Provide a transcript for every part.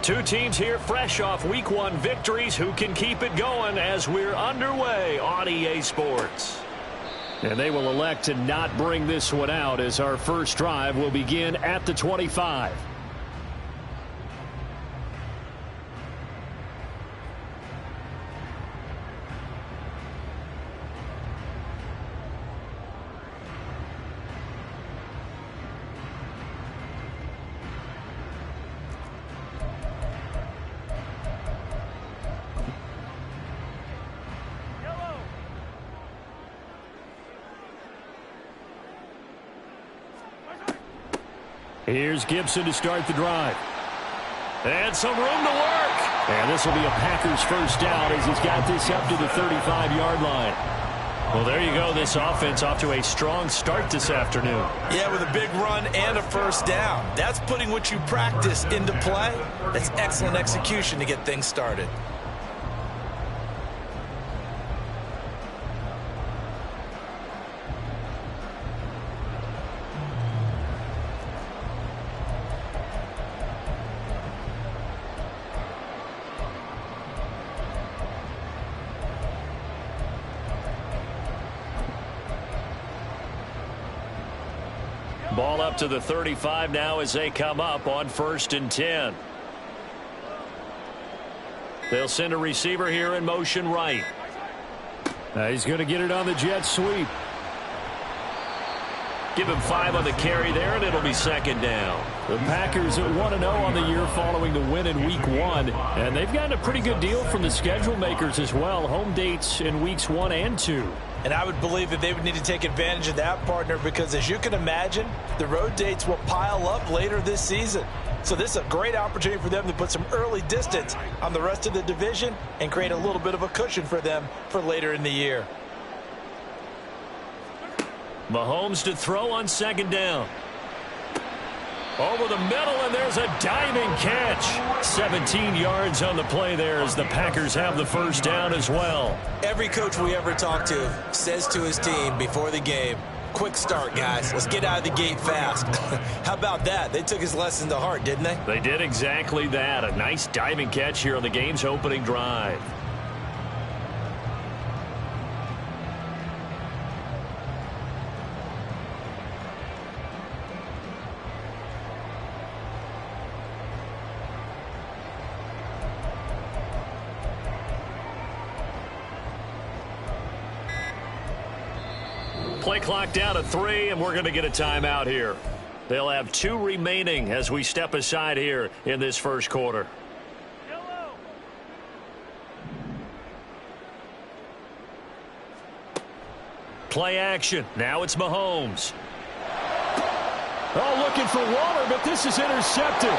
Two teams here fresh off Week 1 victories who can keep it going as we're underway on EA Sports. And they will elect to not bring this one out as our first drive will begin at the 25. Here's Gibson to start the drive. And some room to work. And this will be a Packers first down as he's got this up to the 35-yard line. Well, there you go. This offense off to a strong start this afternoon. Yeah, with a big run and a first down. That's putting what you practice into play. That's excellent execution to get things started. Ball up to the 35 now as they come up on 1st and 10. They'll send a receiver here in motion right. He's going to get it on the jet sweep. Give him 5 on the carry there, and it'll be 2nd down. The Packers at 1-0 on the year following the win in Week 1. And they've gotten a pretty good deal from the schedule makers as well. Home dates in Weeks 1 and 2. And I would believe that they would need to take advantage of that, partner, because as you can imagine, the road dates will pile up later this season. So this is a great opportunity for them to put some early distance on the rest of the division and create a little bit of a cushion for them for later in the year. Mahomes to throw on 2nd down. Over the middle, and there's a diving catch. 17 yards on the play there as the Packers have the first down as well. Every coach we ever talk to says to his team before the game, quick start, guys. Let's get out of the gate fast. How about that? They took his lesson to heart, didn't they? They did exactly that. A nice diving catch here on the game's opening drive. Play clock down to 3, and we're going to get a timeout here. They'll have 2 remaining as we step aside here in this first quarter. Play action. Now it's Mahomes. Oh, looking for Waller, but this is intercepted.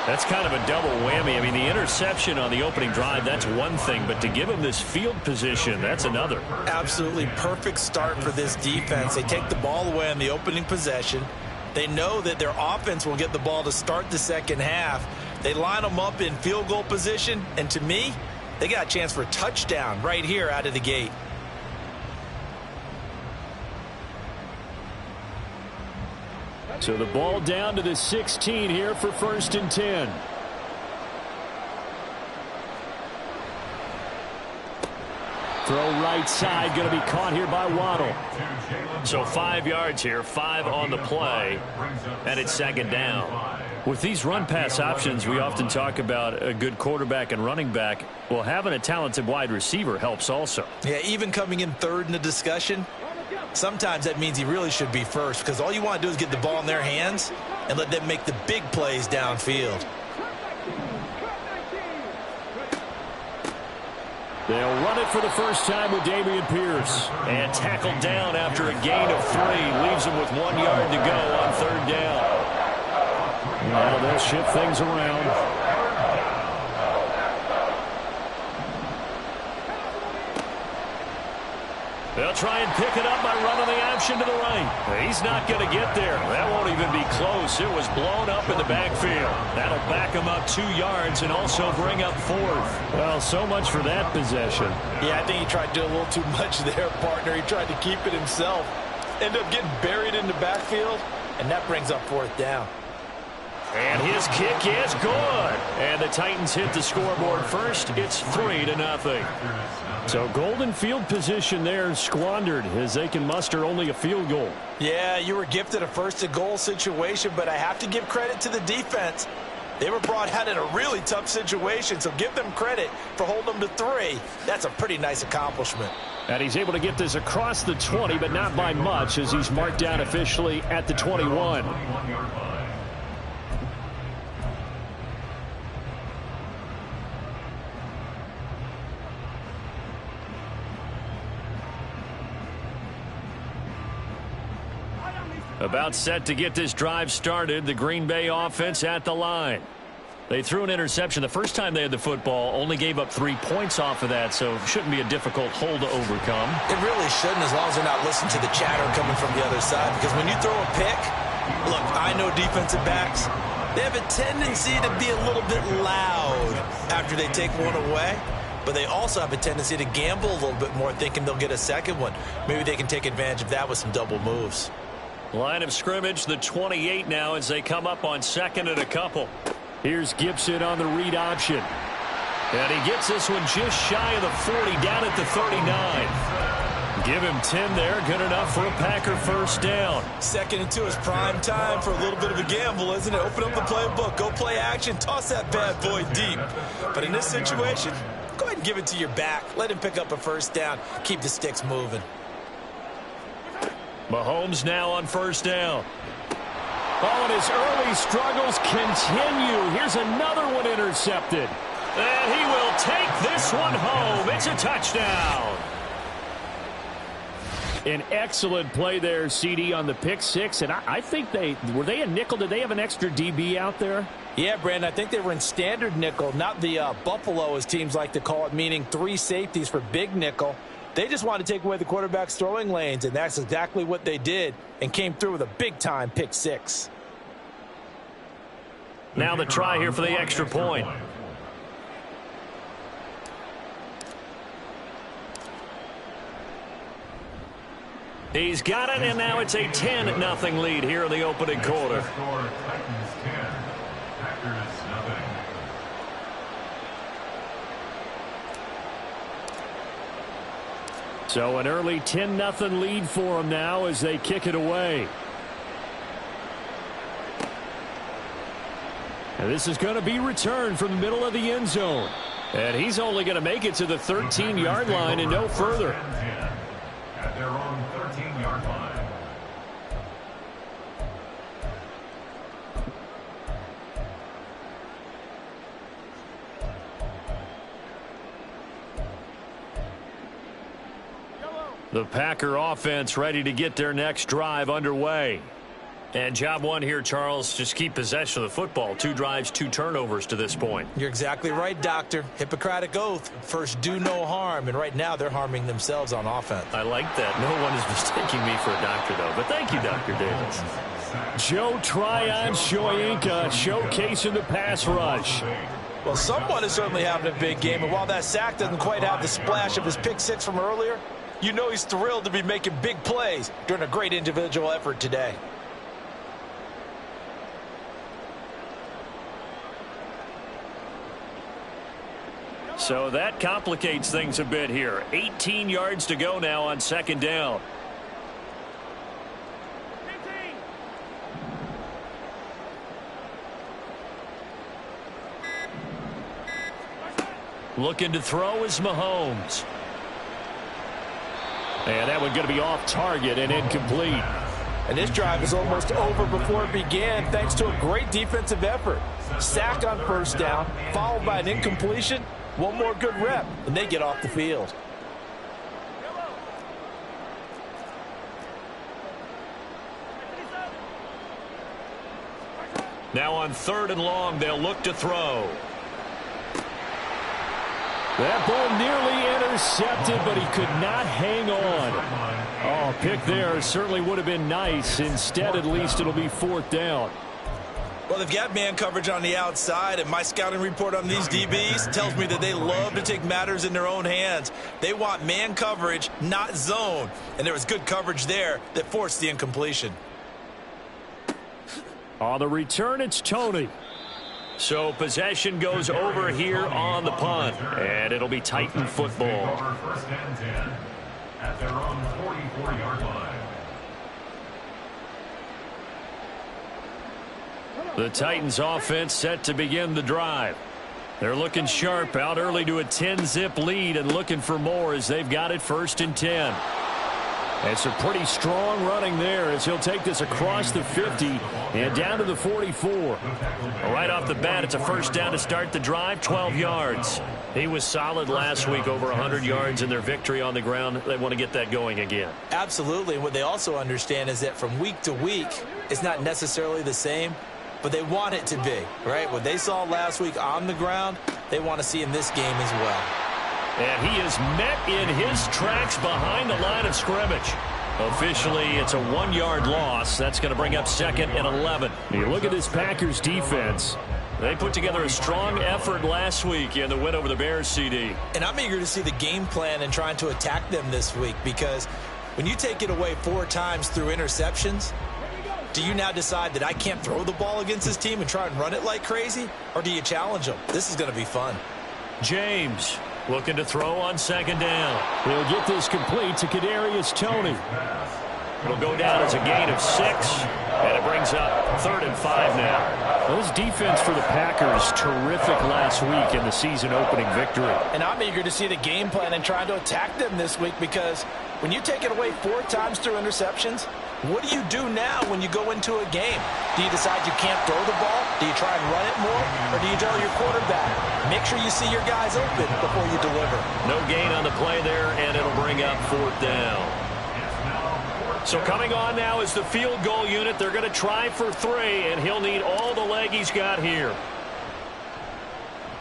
That's kind of a double whammy. I mean, the interception on the opening drive, that's one thing. But to give him this field position, that's another. Absolutely perfect start for this defense. They take the ball away on the opening possession. They know that their offense will get the ball to start the second half. They line them up in field goal position. And to me, they got a chance for a touchdown right here out of the gate. So the ball down to the 16 here for 1st and 10. Throw right side, going to be caught here by Waddle. So 5 yards here, 5 on the play, and it's 2nd down. With these run-pass options, we often talk about a good quarterback and running back. Well, having a talented wide receiver helps also. Yeah, even coming in 3rd in the discussion, sometimes that means he really should be first, because all you want to do is get the ball in their hands and let them make the big plays downfield. They'll run it for the first time with Dameon Pierce. And tackled down after a gain of 3. Leaves him with 1 yard to go on 3rd down. Well, they'll shift things around. They'll try and pick it up by running the option to the right. He's not going to get there. That won't even be close. It was blown up in the backfield. That'll back him up 2 yards and also bring up 4th. Well, so much for that possession. Yeah, I think he tried to do a little too much there, partner. He tried to keep it himself. end up getting buried in the backfield, and that brings up fourth down. And his kick is good. And the Titans hit the scoreboard first. It's 3-0. So golden field position there squandered as they can muster only a field goal. Yeah, you were gifted a first-and-goal situation, but I have to give credit to the defense. They were brought out in a really tough situation, so give them credit for holding them to 3. That's a pretty nice accomplishment. And he's able to get this across the 20, but not by much as he's marked down officially at the 21. About set to get this drive started, the Green Bay offense at the line. They threw an interception the first time they had the football, only gave up 3 points off of that, so shouldn't be a difficult hole to overcome. It really shouldn't, as long as they're not listening to the chatter coming from the other side, because when you throw a pick, look, I know defensive backs, they have a tendency to be a little bit loud after they take one away, but they also have a tendency to gamble a little bit more, thinking they'll get a second one. Maybe they can take advantage of that with some double moves. Line of scrimmage, the 28 now as they come up on second and a couple. Here's Gibson on the read option. And he gets this one just shy of the 40, down at the 39. Give him 10 there, good enough for a Packer first down. 2nd and 2 is prime time for a little bit of a gamble, isn't it? Open up the playbook, go play action, toss that bad boy deep. But in this situation, go ahead and give it to your back. Let him pick up a first down, keep the sticks moving. Mahomes now on first down. Oh, and his early struggles continue. Here's another one intercepted. And he will take this one home. It's a touchdown. An excellent play there, CD, on the pick six. And I think were they a nickel? Did they have an extra DB out there? Yeah, Brandon, I think they were in standard nickel, not the Buffalo, as teams like to call it, meaning 3 safeties for big nickel. They just wanted to take away the quarterback's throwing lanes, and that's exactly what they did, and came through with a big-time pick six. Now the try here for the extra point. He's got it, and now it's a 10-0 lead here in the opening quarter. So an early 10-0 lead for them now as they kick it away. And this is going to be returned from the middle of the end zone. And he's only going to make it to the 13-yard line and no further. At their own 13-yard line. The Packer offense ready to get their next drive underway. And job one here, Charles, just keep possession of the football. 2 drives, 2 turnovers to this point. You're exactly right, Doctor. Hippocratic oath. First, do no harm. And right now, they're harming themselves on offense. I like that. No one is mistaking me for a doctor, though. But thank you, Dr. Davis. Joe Tryon-Shoyinka showcasing the pass rush. Well, someone is certainly having a big game. And while that sack doesn't quite have the splash of his pick six from earlier, you know he's thrilled to be making big plays during a great individual effort today. So that complicates things a bit here. 18 yards to go now on second down. Looking to throw is Mahomes. And that one going to be off target and incomplete. And this drive is almost over before it began thanks to a great defensive effort. Sack on first down, followed by an incompletion. One more good rep, and they get off the field. Now on 3rd and long, they'll look to throw. That ball nearly intercepted, but he could not hang on. Oh, pick there certainly would have been nice. Instead, at least, it'll be 4th down. Well, they've got man coverage on the outside, and my scouting report on these DBs tells me that they love to take matters in their own hands. They want man coverage, not zone. And there was good coverage there that forced the incompletion. On the return, it's Tony. So possession goes over here on the punt, and it'll be Titan football. First and 10 at their own 44-yard line. The Titans offense set to begin the drive. They're looking sharp, out early to a 10-zip lead and looking for more as they've got it 1st and 10. It's a pretty strong running there as he'll take this across the 50 and down to the 44. Right off the bat, it's a first down to start the drive, 12 yards. He was solid last week, over 100 yards in their victory on the ground. They want to get that going again. Absolutely. And what they also understand is that from week to week, it's not necessarily the same, but they want it to be, right? What they saw last week on the ground, they want to see in this game as well. And he is met in his tracks behind the line of scrimmage. Officially, it's a 1-yard loss. That's going to bring up 2nd and 11. You look at this Packers defense. They put together a strong effort last week in the win over the Bears, CD. And I'm eager to see the game plan and trying to attack them this week, because when you take it away 4 times through interceptions, do you now decide that I can't throw the ball against this team and try and run it like crazy? Or do you challenge them? This is going to be fun. James looking to throw on 2nd down. He'll get this complete to Kadarius Toney. It'll go down as a gain of 6, and it brings up 3rd and 5 now. Well, this defense for the Packers, terrific last week in the season-opening victory. And I'm eager to see the game plan and trying to attack them this week, because when you take it away 4 times through interceptions, what do you do now when you go into a game? Do you decide you can't throw the ball? Do you try and run it more? Or do you tell your quarterback, make sure you see your guys open before you deliver? No gain on the play there, and it'll bring up 4th down. So coming on now is the field goal unit. They're going to try for 3, and he'll need all the leg he's got here.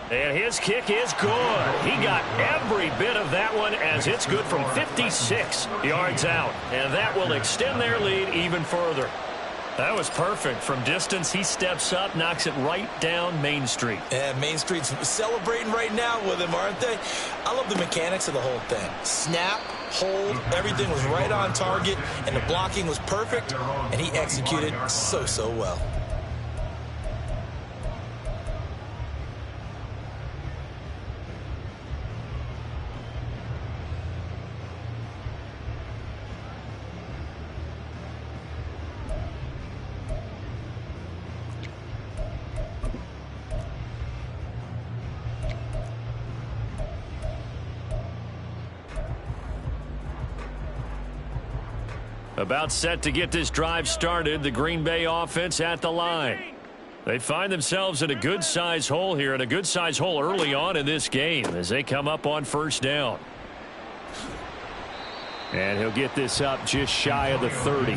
And his kick is good. He got every bit of that one, as it's good from 56 yards out. And that will extend their lead even further. That was perfect. From distance, he steps up, knocks it right down Main Street. And Main Street's celebrating right now with him, aren't they? I love the mechanics of the whole thing. Snap, hold, everything was right on target, and the blocking was perfect, and he executed so well. About set to get this drive started, the Green Bay offense at the line. They find themselves in a good-sized hole here, and a good-sized hole early on in this game as they come up on 1st down. And he'll get this up just shy of the 30.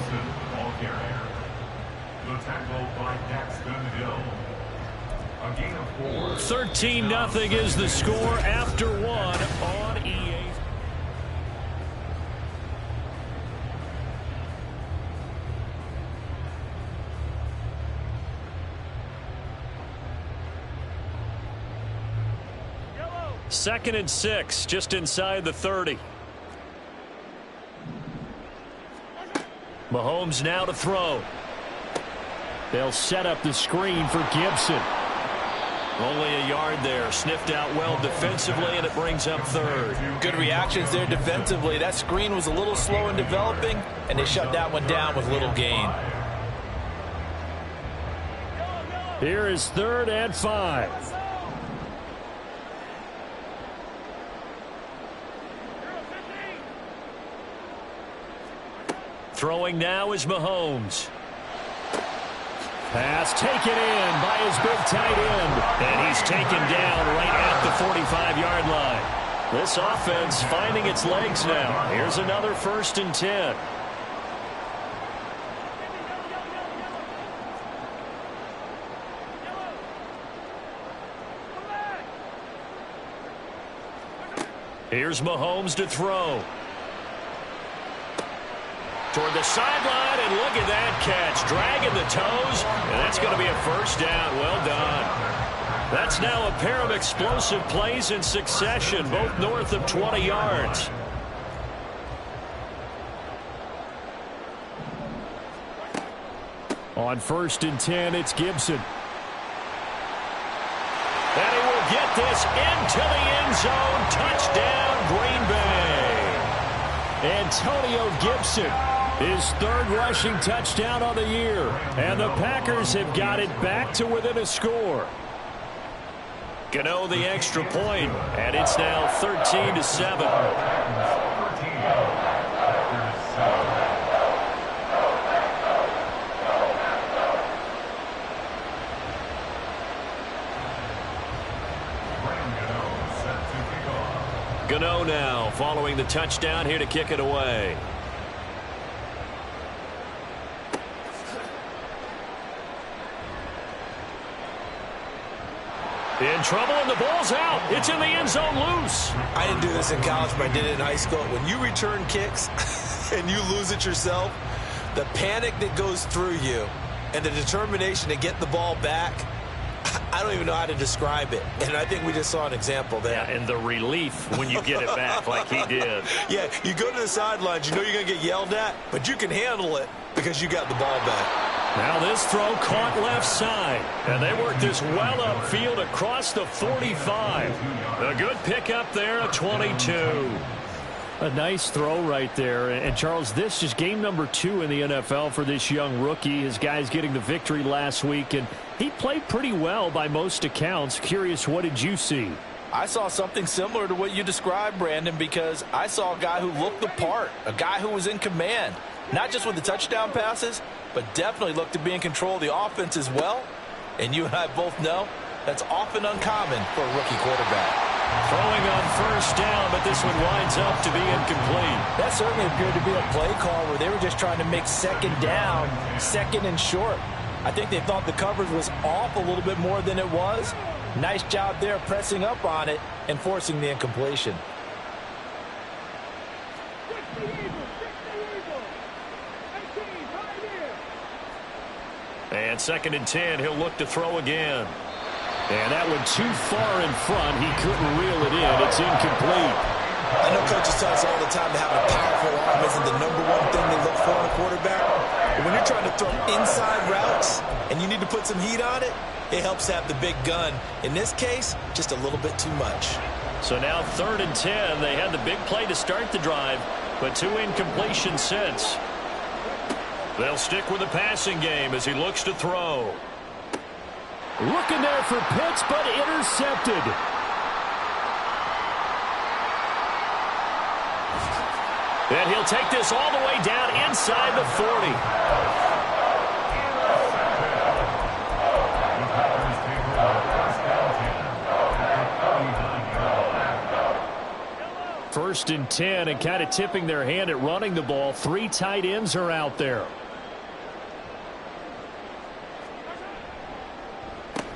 13-0 is the score after 1 on EA. Second and 6, just inside the 30. Mahomes now to throw. They'll set up the screen for Gibson. Only a yard there. Sniffed out well defensively, and it brings up 3rd. Good reactions there defensively. That screen was a little slow in developing, and they shut that one down with little gain. Here is 3rd and 5. Throwing now is Mahomes. Pass taken in by his big tight end. And he's taken down right at the 45-yard line. This offense finding its legs now. Here's another 1st and 10. Here's Mahomes to throw. toward the sideline, and look at that catch. Dragging the toes, and that's going to be a first down. Well done. That's now a pair of explosive plays in succession, both north of 20 yards. On 1st and 10, it's Gibson. And he will get this into the end zone. Touchdown, Green Bay. Antonio Gibson, his 3rd rushing touchdown on the year. And the Packers have got it back to within a score. Gano the extra point, and it's now 13-7. Gano now following the touchdown here to kick it away. In trouble, and the ball's out. It's in the end zone loose. I didn't do this in college, but I did it in high school. When you return kicks and you lose it yourself, the panic that goes through you and the determination to get the ball back, I don't even know how to describe it. And I think we just saw an example there. Yeah, and the relief when you get it back like he did. Yeah, you go to the sidelines, you know you're going to get yelled at, but you can handle it because you got the ball back. Now this throw caught left side. And they work this well upfield across the 45. A good pickup there at 22. A nice throw right there. And Charles, this is game number 2 in the NFL for this young rookie. His guys getting the victory last week, and he played pretty well by most accounts. Curious, what did you see? I saw something similar to what you described, Brandon, because I saw a guy who looked the part, a guy who was in command, not just with the touchdown passes, but definitely looked to be in control of the offense as well. And you and I both know that's often uncommon for a rookie quarterback. Throwing on 1st down, but this one winds up to be incomplete. That certainly appeared to be a play call where they were just trying to make 2nd down, 2nd and short. I think they thought the coverage was off a little bit more than it was. Nice job there pressing up on it and forcing the incompletion. And 2nd and 10, he'll look to throw again. And that one too far in front. He couldn't reel it in. It's incomplete. I know coaches tell us all the time that having a powerful arm isn't the #1 thing they look for in a quarterback. But when you're trying to throw inside routes and you need to put some heat on it, it helps have the big gun. In this case, just a little bit too much. So now 3rd and 10. They had the big play to start the drive, but 2 incompletions since. They'll stick with the passing game as he looks to throw. Looking there for Pitts, but intercepted. And he'll take this all the way down inside the 40. First and 10, and kind of tipping their hand at running the ball. 3 tight ends are out there.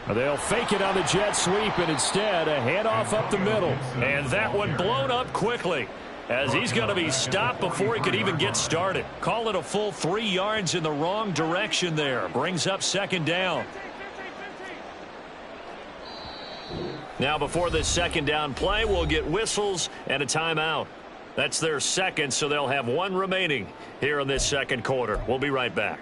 They'll fake it on the jet sweep, and instead a handoff up the middle. And that one blown up quickly as he's going to be stopped before he could even get started. Call it a full 3 yards in the wrong direction there. Brings up 2nd down. Now before this 2nd down play, we'll get whistles and a timeout. That's their 2nd, so they'll have 1 remaining here in this 2nd quarter. We'll be right back.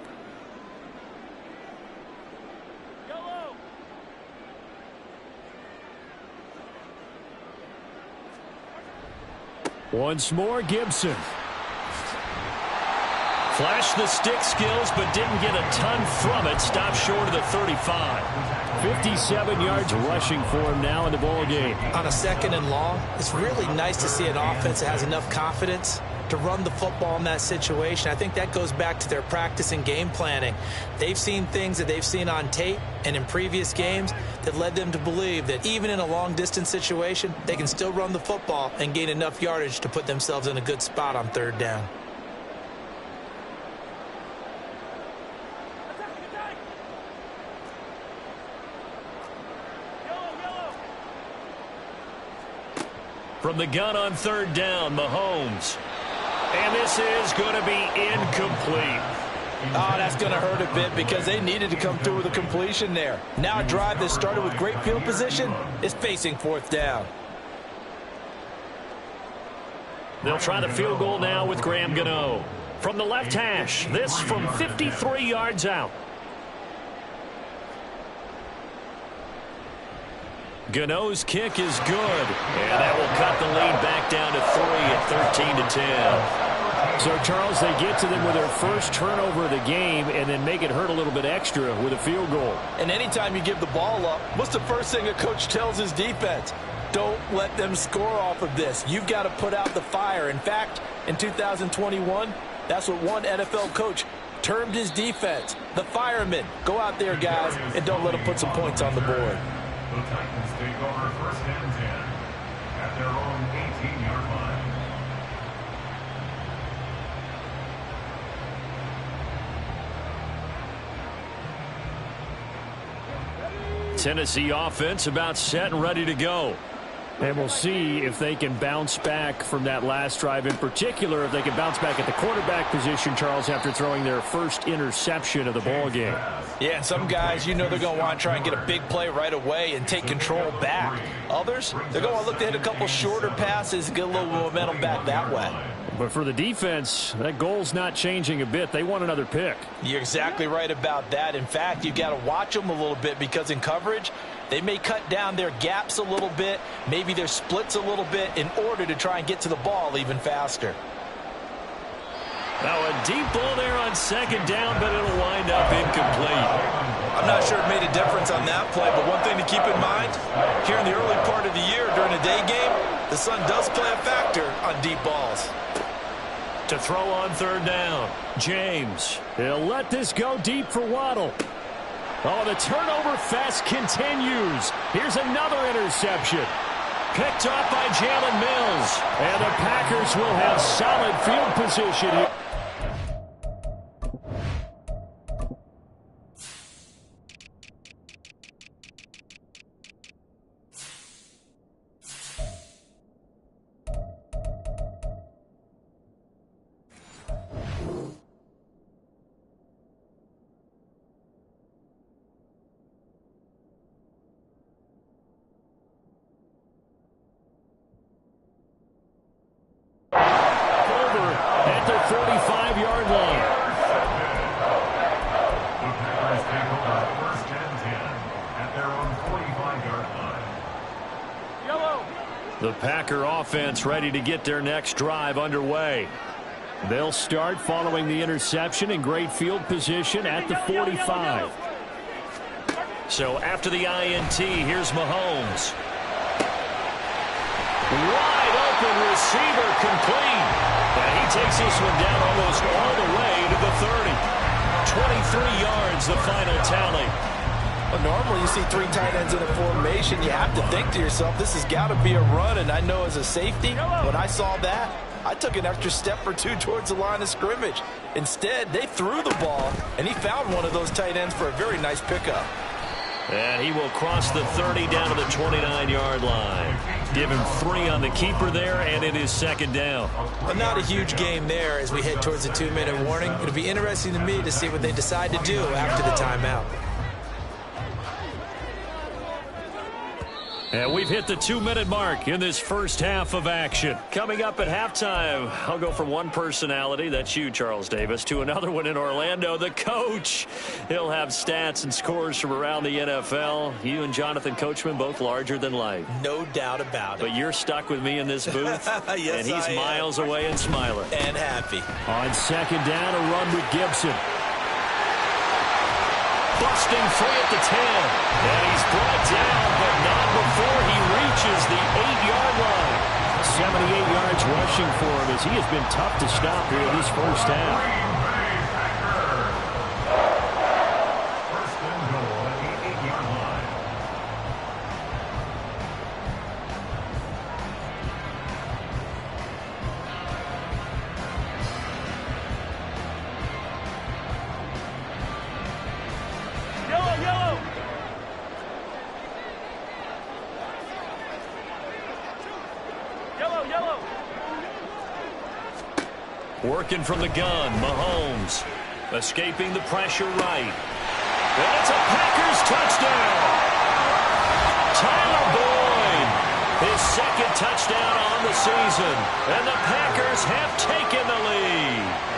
Once more, Gibson. Flashed the stick skills, but didn't get a ton from it. Stopped short of the 35. 57 yards rushing for him now in the ball game. On a 2nd and long, it's really nice to see an offense that has enough confidence to run the football in that situation. I think that goes back to their practice and game planning. They've seen things that they've seen on tape and in previous games that led them to believe that even in a long-distance situation, they can still run the football and gain enough yardage to put themselves in a good spot on 3rd down. From the gun on 3rd down, Mahomes. And this is going to be incomplete. Oh, that's going to hurt a bit because they needed to come through with a completion there. Now a drive that started with great field position is facing fourth down. They'll try the field goal now with Graham Gano. From the left hash, this from 53 yards out. Gano's kick is good, and that will cut the lead back down to 3 at 13-10. So, Charles, they get to them with their first turnover of the game and then make it hurt a little bit extra with a field goal. And anytime you give the ball up, what's the first thing a coach tells his defense? Don't let them score off of this. You've got to put out the fire. In fact, in 2021, that's what one NFL coach termed his defense, the firemen. Go out there, guys, and don't let them put some points on the board. The Titans take over first and 10 at their own 18-yard line. Tennessee offense about set and ready to go. And we'll see if they can bounce back from that last drive, in particular if they can bounce back at the quarterback position, Charles, after throwing their first interception of the ball game. Yeah, and some guys, you know they're going to want to try and get a big play right away and take control back. Others, they're going to look to hit a couple shorter passes and get a little momentum back that way. But for the defense, that goal's not changing a bit. They want another pick. You're exactly right about that. In fact, you got to watch them a little bit because in coverage, they may cut down their gaps a little bit, maybe their splits a little bit in order to try and get to the ball even faster. Now a deep ball there on second down, but it'll wind up incomplete. I'm not sure it made a difference on that play, but one thing to keep in mind, here in the early part of the year during a day game, the sun does play a factor on deep balls. To throw on third down, James. He'll let this go deep for Waddle. Oh, the turnover fest continues. Here's another interception. Picked off by Jalen Mills. And the Packers will have solid field position here. The Packer offense ready to get their next drive underway. They'll start following the interception in great field position at the 45. So after the INT, here's Mahomes. Wide open receiver complete. And he takes this one down almost all the way to the 30. 23 yards, the final tally. Well, normally you see three tight ends in a formation. You have to think to yourself, this has got to be a run. And I know as a safety, when I saw that, I took an extra step or two towards the line of scrimmage. Instead, they threw the ball, and he found one of those tight ends for a very nice pickup. And he will cross the 30 down to the 29-yard line. Give him 3 on the keeper there, and it is second down. But not a huge game there as we head towards the 2-minute warning. It'll be interesting to me to see what they decide to do after the timeout. And we've hit the 2-minute mark in this first half of action. Coming up at halftime, I'll go from one personality, that's you, Charles Davis, to another one in Orlando, the coach. He'll have stats and scores from around the NFL. You and Jonathan Coachman, both larger than life. No doubt about it. But you're stuck with me in this booth, yes, and he's miles away and smiling. And happy. On second down, a run with Gibson. Busting free at the 10. And he's brought down, but not before he reaches the 8-yard line. 78 yards rushing for him as he has been tough to stop here in this first half. First and goal at the 8-yard line. Working from the gun, Mahomes. Escaping the pressure right. And it's a Packers touchdown. Tyler Boyd, his second touchdown on the season. And the Packers have taken the lead.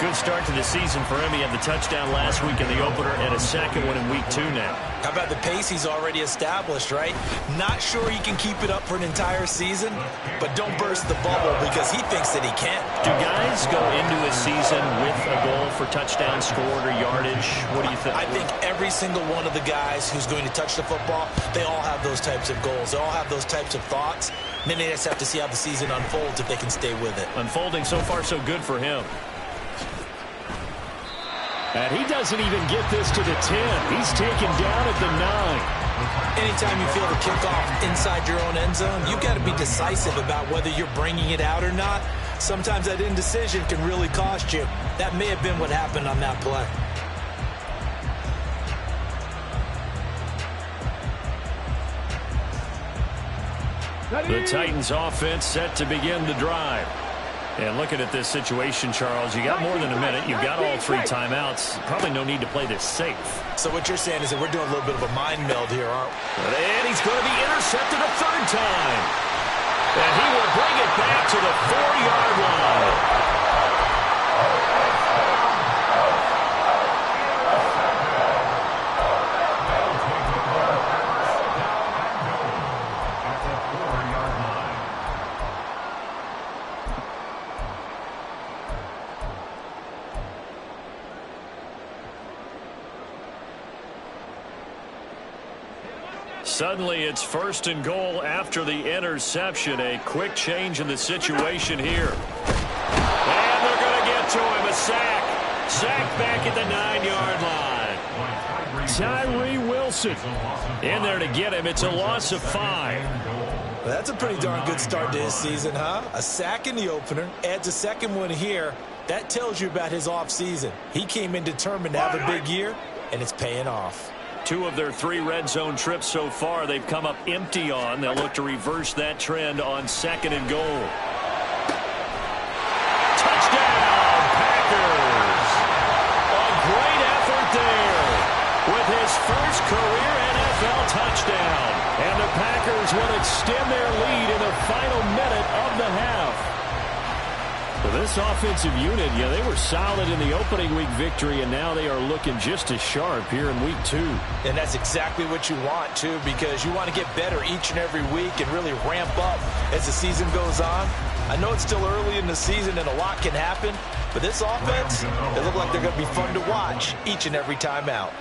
Good start to the season for him. He had the touchdown last week in the opener and a second one in week 2 now. How about the pace he's already established, right? Not sure he can keep it up for an entire season, but don't burst the bubble because he thinks that he can. Do guys go into a season with a goal for touchdown scored or yardage? What do you think? I think every single one of the guys who's going to touch the football, they all have those types of goals. They all have those types of thoughts. And then they just have to see how the season unfolds if they can stay with it. Unfolding so far so good for him. And he doesn't even get this to the 10. He's taken down at the 9. Anytime you feel the kickoff inside your own end zone, you've got to be decisive about whether you're bringing it out or not. Sometimes that indecision can really cost you. That may have been what happened on that play. The Titans offense set to begin the drive. And looking at this situation, Charles, you got more than a minute. You've got all 3 timeouts. Probably no need to play this safe. So what you're saying is that we're doing a little bit of a mind meld here, aren't we? And he's going to be intercepted a 3rd time. And he will bring it back to the 4-yard line. Suddenly, it's 1st and goal after the interception. A quick change in the situation here. And they're going to get to him. A sack. Sack back at the 9-yard line. Tyree Wilson in there to get him. It's a loss of 5. Well, that's a pretty darn good start to his season, huh? A sack in the opener, adds a second one here. That tells you about his offseason. He came in determined to have a big year, and it's paying off. 2 of their 3 red zone trips so far they've come up empty on. They'll look to reverse that trend on 2nd and goal. Touchdown, Packers! A great effort there with his first career NFL touchdown. And the Packers will extend their lead in the final minute of the half. Well, this offensive unit, yeah, they were solid in the opening week victory, and now they are looking just as sharp here in week 2. And that's exactly what you want, too, because you want to get better each and every week and really ramp up as the season goes on. I know it's still early in the season and a lot can happen, but this offense, they look like they're going to be fun to watch each and every time out.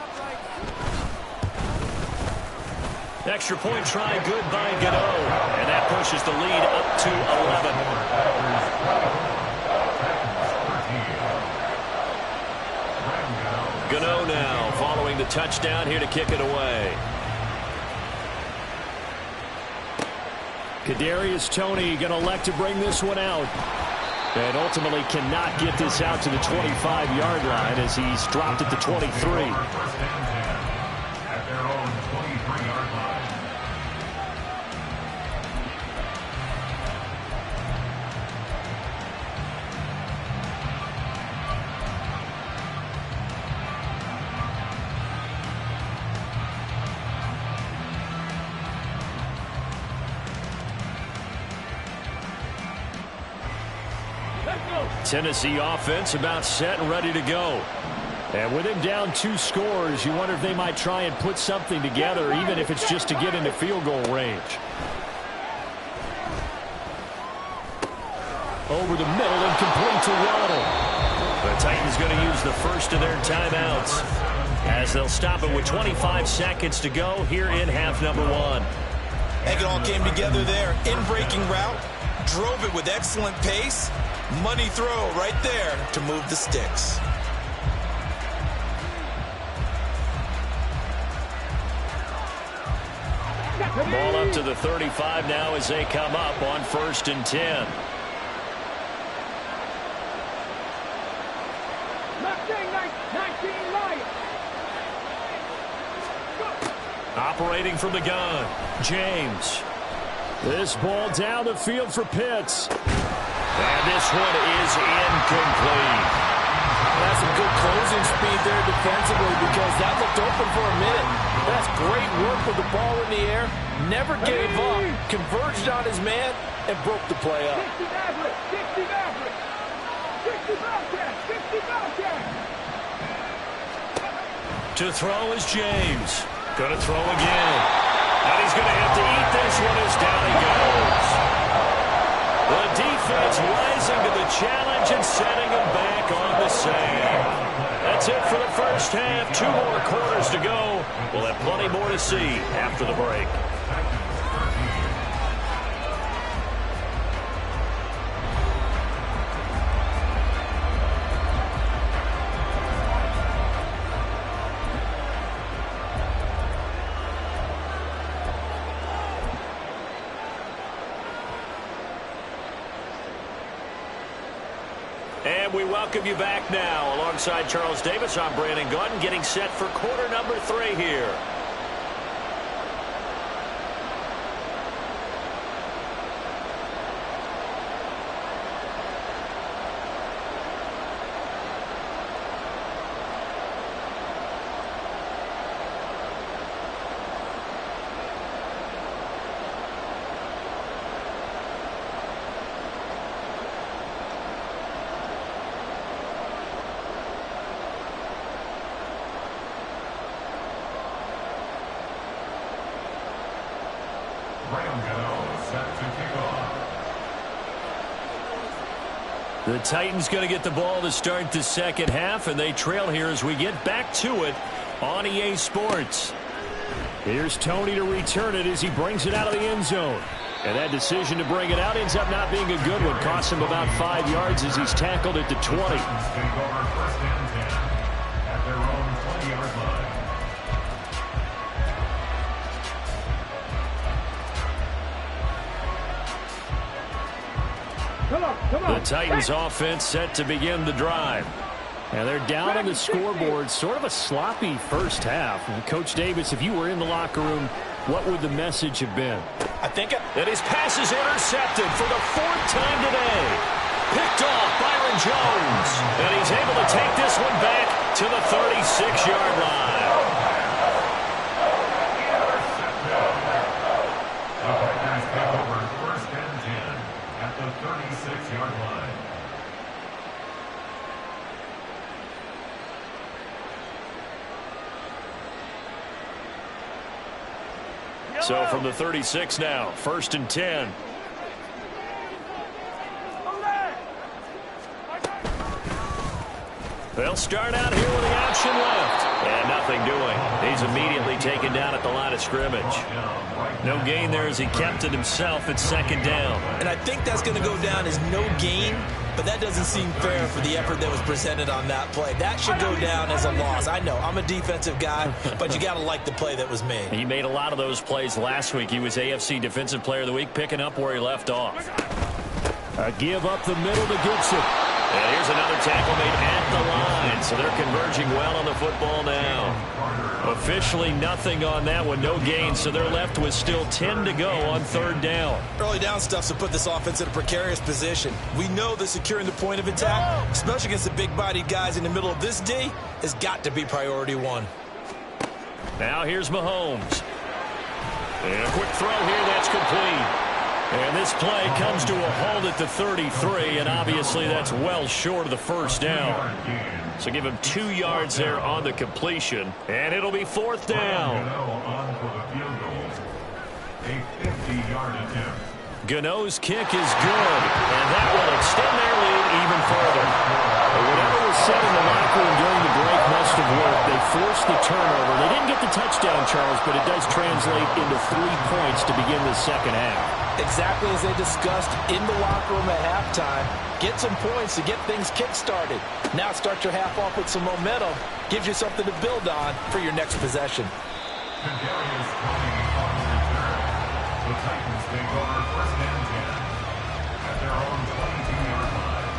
Extra point try good by Gano, and that pushes the lead up to 11. Gano now following the touchdown here to kick it away. Kadarius Toney going to elect to bring this one out. And ultimately cannot get this out to the 25-yard line as he's dropped at the 23. At their own 23-yard line. Tennessee offense about set and ready to go. And with him down 2 scores, you wonder if they might try and put something together, even if it's just to get into field goal range. Over the middle and complete to Waddle. The Titans going to use the first of their timeouts as they'll stop it with 25 seconds to go here in half number 1. I think it all came together there. In-breaking route, drove it with excellent pace. Money throw right there to move the sticks. Ball up to the 35 now as they come up on 1st and 10. Operating from the gun, James. This ball down the field for Pitts. And this one is incomplete. That's some good closing speed there defensively because that looked open for a minute. That's great work with the ball in the air. Never gave up, converged on his man, and broke the play up. To throw is James. Going to throw again. And he's going to have to eat this one as down he goes. The defense rising to the challenge and setting him back on the sand. That's it for the first half. 2 more quarters to go. We'll have plenty more to see after the break. And we welcome you back now. Alongside Charles Davis, I'm Brandon Gaudin, getting set for quarter number 3 here. The Titans going to get the ball to start the second half, and they trail here as we get back to it on EA Sports. Here's Tony to return it as he brings it out of the end zone. And that decision to bring it out ends up not being a good one. Costs him about 5 yards as he's tackled at the 20. At their own 20-yard line. The Titans offense set to begin the drive. And they're down on the scoreboard. Sort of a sloppy first half. And Coach Davis, if you were in the locker room, what would the message have been? And his pass is intercepted for the 4th time today. Picked off Byron Jones. And he's able to take this one back to the 36-yard line. The Packers take over 1st and 10 at the 36-yard line. So from the 36 now, 1st and 10. They'll start out here with the option left. And nothing doing. He's immediately taken down at the line of scrimmage. No gain there as he kept it himself at 2nd down. And I think that's going to go down as no gain, but that doesn't seem fair for the effort that was presented on that play. That should go down as a loss. I know, I'm a defensive guy, but you got to like the play that was made. He made a lot of those plays last week. He was AFC Defensive Player of the Week, picking up where he left off. A give up the middle to Gibson. And here's another tackle made at the line. So they're converging well on the football now. Officially nothing on that one. No gain. So they're left with still 10 to go on 3rd down. Early down stuff to put this offense in a precarious position. We know that securing the point of attack, especially against the big-bodied guys in the middle of this D, has got to be priority 1. Now here's Mahomes. And a quick throw here. That's complete. And this play comes to a halt at the 33, and obviously that's well short of the 1st down. So give him 2 yards there on the completion, and it'll be 4th down. A 50-yard attempt. Gano's kick is good, and that will extend their lead even further. But whatever was said in the locker room during the break must have worked. They forced the turnover. They didn't get the touchdown, Charles, but it does translate into 3 points to begin the second half. Exactly as they discussed in the locker room at halftime. Get some points to get things kick-started. Now start your half off with some momentum. Gives you something to build on for your next possession. Kadarius Toney on return. The Titans take over 1st and 10 at their own 22-yard line.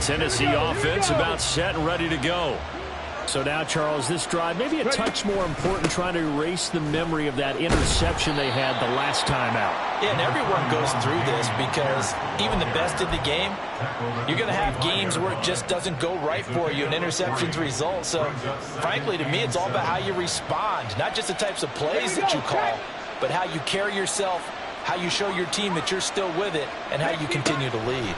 Tennessee offense about set and ready to go. So now, Charles, this drive maybe a touch more important, trying to erase the memory of that interception they had the last time out. Yeah, and everyone goes through this because even the best in the game, you're going to have games where it just doesn't go right for you and interceptions result. So, frankly, to me, it's all about how you respond, not just the types of plays that you call, but how you carry yourself, how you show your team that you're still with it, and how you continue to lead.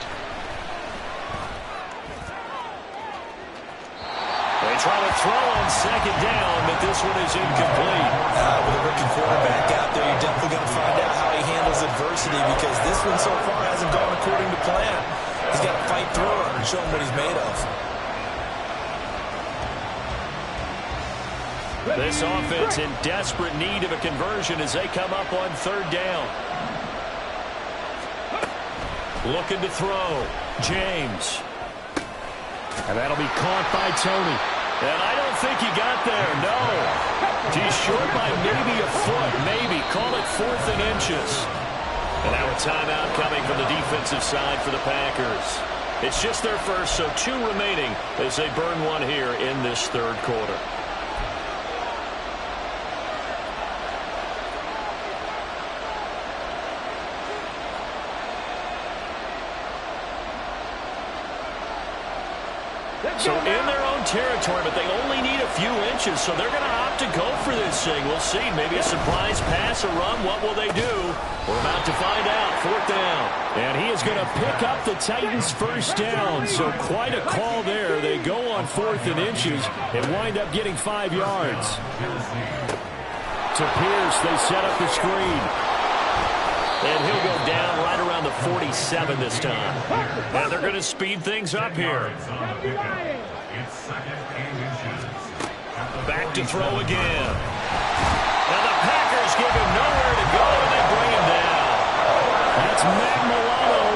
They try to throw on second down, but this one is incomplete. With a rookie quarterback out there, you're definitely going to find out how he handles adversity because this one so far hasn't gone according to plan. He's got to fight through it and show him what he's made of. This offense in desperate need of a conversion as they come up on third down. Looking to throw. James. And that'll be caught by Tony. And I don't think he got there, no. He's short by maybe a foot, maybe. Call it 4th and inches. And now a timeout coming from the defensive side for the Packers. It's just their first, so 2 remaining as they burn one here in this third quarter. So in their own territory, but they only need a few inches, so they're going to opt to go for this thing. We'll see. Maybe a surprise pass, a run. What will they do? We're about to find out. 4th down. And he is going to pick up the Titans' first down. So quite a call there. They go on 4th and inches and wind up getting 5 yards. To Pierce, they set up the screen. And he'll go down right around the 47 this time. And they're going to speed things up here. Back to throw again. And the Packers give him nowhere to go, and they bring him down. That's Matt Milano